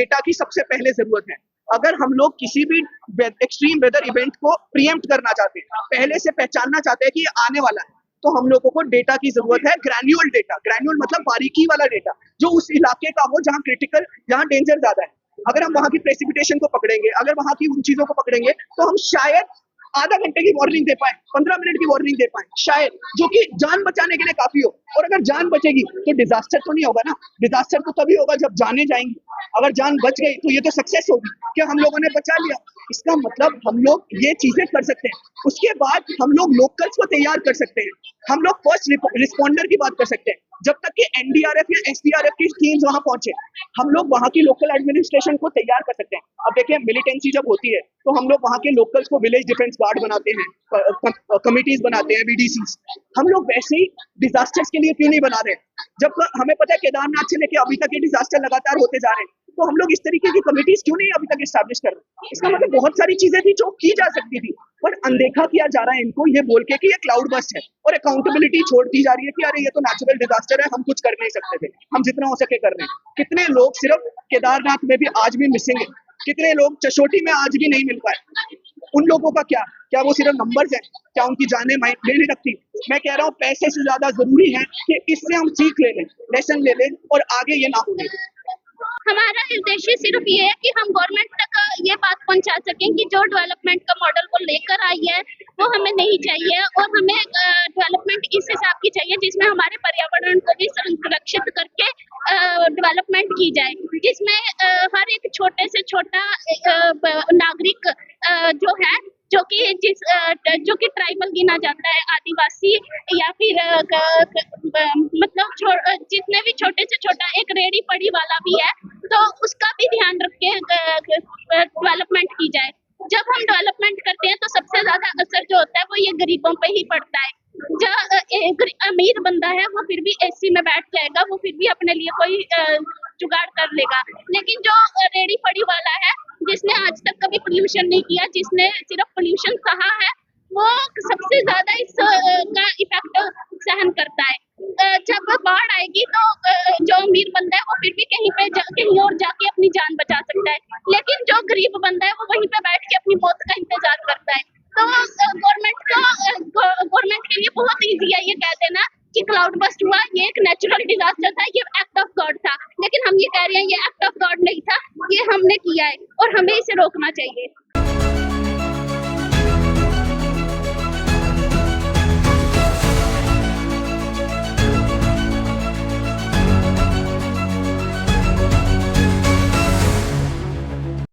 Data की सबसे पहले जरूरत है। अगर हम लोग किसी भी एक्सट्रीम वेदर इवेंट को प्रीएम्प्ट करना चाहते हैं, पहले से पहचानना चाहते हैं कि ये आने वाला है, तो हम लोगों को डेटा की जरूरत है। ग्रैन्युअल डेटा, ग्रैन्युअल मतलब बारीकी वाला डेटा, जो उस इलाके का हो जहाँ क्रिटिकल, जहाँ डेंजर ज्यादा है। अगर हम वहां की प्रेसिपिटेशन को पकड़ेंगे, अगर वहां की उन चीजों को पकड़ेंगे, तो हम शायद आधा घंटे की वार्निंग दे पाए, 15 मिनट की वार्निंग दे पाए शायद, जो कि जान बचाने के लिए काफी हो। और अगर जान बचेगी तो डिजास्टर तो नहीं होगा ना। डिजास्टर तो तभी होगा जब जाने जाएंगी। अगर जान बच गई तो ये तो सक्सेस होगी कि हम लोगों ने बचा लिया। इसका मतलब हम लोग ये चीजें कर सकते हैं। उसके बाद हम लोग लोकल्स को तैयार कर सकते हैं। हम लोग फर्स्ट रिस्पॉन्डर की बात कर सकते हैं। जब तक कि एनडीआरएफ या एसडीआरएफ की टीम्स वहां पहुंचे, हम लोग वहां की लोकल एडमिनिस्ट्रेशन को तैयार कर सकते हैं। अब देखिए, मिलिटेंसी जब होती है तो हम लोग वहां के लोकल्स को विलेज डिफेंस गार्ड बनाते हैं, कमिटीज बनाते हैं, बीडीसीज। हम लोग वैसे ही डिजास्टर्स के लिए क्यों नहीं बना रहे? जब हमें पता है केदारनाथ से लेके अभी तक ये डिजास्टर लगातार होते जा रहे हैं, तो हम लोग इस तरीके की कमिटीज क्यों नहीं अभी तक एस्टैब्लिश कर रहे? इसका मतलब बहुत सारी चीजें थी जो की जा सकती थी, पर अनदेखा किया जा रहा है इनको, ये बोल के कि ये क्लाउड बस्ट है, और अकाउंटेबिलिटी छोड़ दी जा रही है कि अरे ये तो नेचुरल डिजास्टर है, हम कुछ कर नहीं सकते थे, हम जितना हो सके कर रहे हैं। कितने लोग सिर्फ केदारनाथ में भी आज भी मिसिंग है, कितने लोग चशोटी में आज भी नहीं मिल पाए। उन लोगों का क्या? क्या वो सिर्फ नंबर्स हैं? क्या उनकी जानें मायने नहीं रखती? मैं कह रहा हूँ पैसे से ज्यादा जरूरी है कि इससे हम सीख ले लें, लेसन ले लें, और आगे ये ना हो। हमारा उद्देश्य सिर्फ ये है कि हम गवर्नमेंट तक ये बात पहुंचा सकें कि जो डेवलपमेंट का मॉडल वो लेकर आई है वो हमें नहीं चाहिए, और हमें डेवलपमेंट इस हिसाब की चाहिए जिसमें हमारे पर्यावरण को भी संरक्षित करके डेवलपमेंट की जाए, जिसमें हर एक छोटे से छोटा नागरिक जो है, जो कि ट्राइबल गिना जाता है, आदिवासी, या फिर मतलब जितने भी छोटे से छोटा एक रेडी पड़ी वाला भी है, तो उसका भी ध्यान रख के डेवलपमेंट की जाए। जब हम डेवलपमेंट करते हैं तो सबसे ज्यादा असर जो होता है वो ये गरीबों पे ही पड़ता है। जो अमीर बंदा है वो फिर भी एसी में बैठ जाएगा, वो फिर भी अपने लिए कोई जुगाड़ कर लेगा, लेकिन जो रेडी पड़ी वाला है, जिसने आज तक कभी पोल्यूशन नहीं किया, जिसने सिर्फ पोल्यूशन सहा है, वो सबसे ज्यादा इस का इफेक्ट सहन करता है। जब बाढ़ आएगी तो जो अमीर बंदा है वो फिर भी कहीं और जाके अपनी जान बचा सकता है, लेकिन जो गरीब बंदा है वो वहीं पे बैठ के अपनी मौत का इंतजार करता है। तो गवर्नमेंट के लिए बहुत ईजी है ये कह देना कि क्लाउड बस्ट हुआ, ये एक नेचुरल डिजास्टर था, ये एक्ट ऑफ गॉड था, लेकिन हम ये कह रहे हैं ये एक्ट ऑफ गॉड नहीं था, ये हमने किया है और हमें इसे रोकना चाहिए।